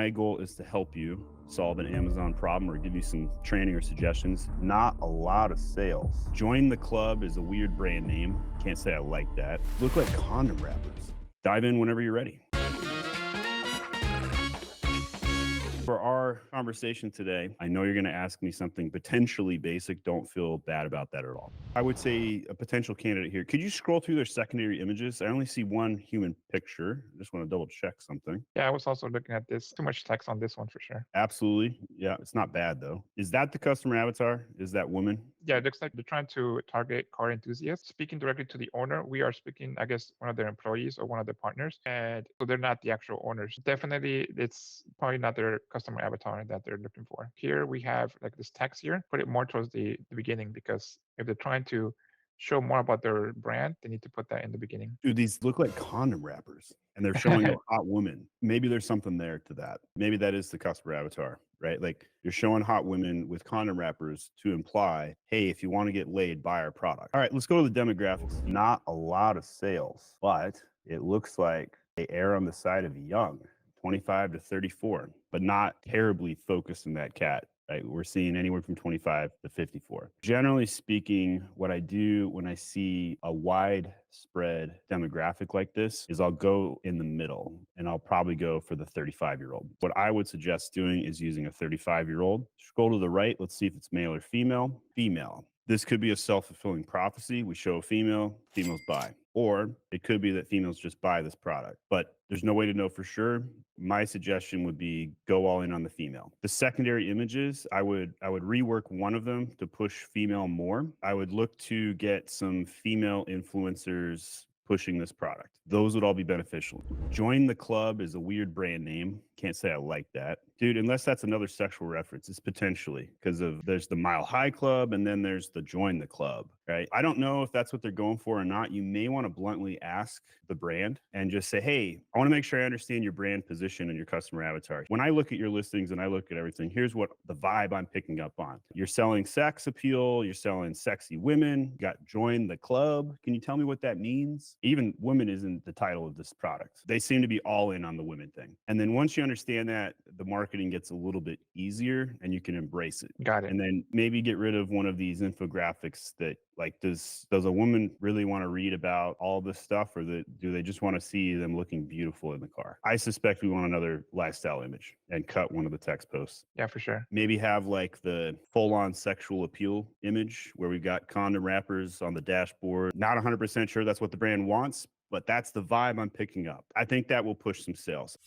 My goal is to help you solve an Amazon problem or give you some training or suggestions. Not a lot of sales. Join the Club is a weird brand name. Can't say I like that. Look like condom wrappers. Dive in whenever you're ready. For our conversation today, I know you're going to ask me something potentially basic. Don't feel bad about that at all. I would say a potential candidate here. Could you scroll through their secondary images? I only see one human picture. I just want to double check something. Yeah, I was also looking at this. Too much text on this one for sure. Absolutely. Yeah, it's not bad though. Is that the customer avatar? Is that woman? Yeah, it looks like they're trying to target car enthusiasts. Speaking directly to the owner, we are speaking, I guess, one of their employees or one of their partners. And so they're not the actual owners. Definitely, it's probably not their customer avatar that they're looking for. Here we have like this text here, put it more towards the beginning because if they're trying to show more about their brand, they need to put that in the beginning. Dude, these look like condom wrappers and they're showing a hot woman. Maybe there's something there to that. Maybe that is the customer avatar, right? Like you're showing hot women with condom wrappers to imply, hey, if you want to get laid, buy our product. All right, let's go to the demographics. Not a lot of sales, but it looks like they err on the side of young, 25 to 34, but not terribly focused in that cat. Right, we're seeing anywhere from 25 to 54. Generally speaking, what I do when I see a widespread demographic like this is I'll go in the middle and I'll probably go for the 35-year-old. What I would suggest doing is using a 35-year-old. Scroll to the right. Let's see if it's male or female. Female. This could be a self-fulfilling prophecy. We show a female, females buy. Or it could be that females just buy this product, but there's no way to know for sure. My suggestion would be go all in on the female. The secondary images, I would rework one of them to push female more. I would look to get some female influencers pushing this product. Those would all be beneficial. Join the Club is a weird brand name. Can't say I like that. Dude, unless that's another sexual reference, it's potentially because of there's the Mile High Club and then there's the Join the Club, right? I don't know if that's what they're going for or not. You may want to bluntly ask the brand and just say, hey, I want to make sure I understand your brand position and your customer avatar. When I look at your listings and I look at everything, here's what the vibe I'm picking up on. You're selling sex appeal, you're selling sexy women, you got Join the Club. Can you tell me what that means? Even women isn't the title of this product. They seem to be all in on the women thing. And then once you understand that, the marketing gets a little bit easier and you can embrace it. Got it. And then maybe get rid of one of these infographics that like, does a woman really want to read about all this stuff or do they just want to see them looking beautiful in the car? I suspect we want another lifestyle image and cut one of the text posts. Yeah, for sure. Maybe have like the full-on sexual appeal image where we got condom wrappers on the dashboard. Not 100% sure that's what the brand wants, but that's the vibe I'm picking up. I think that will push some sales.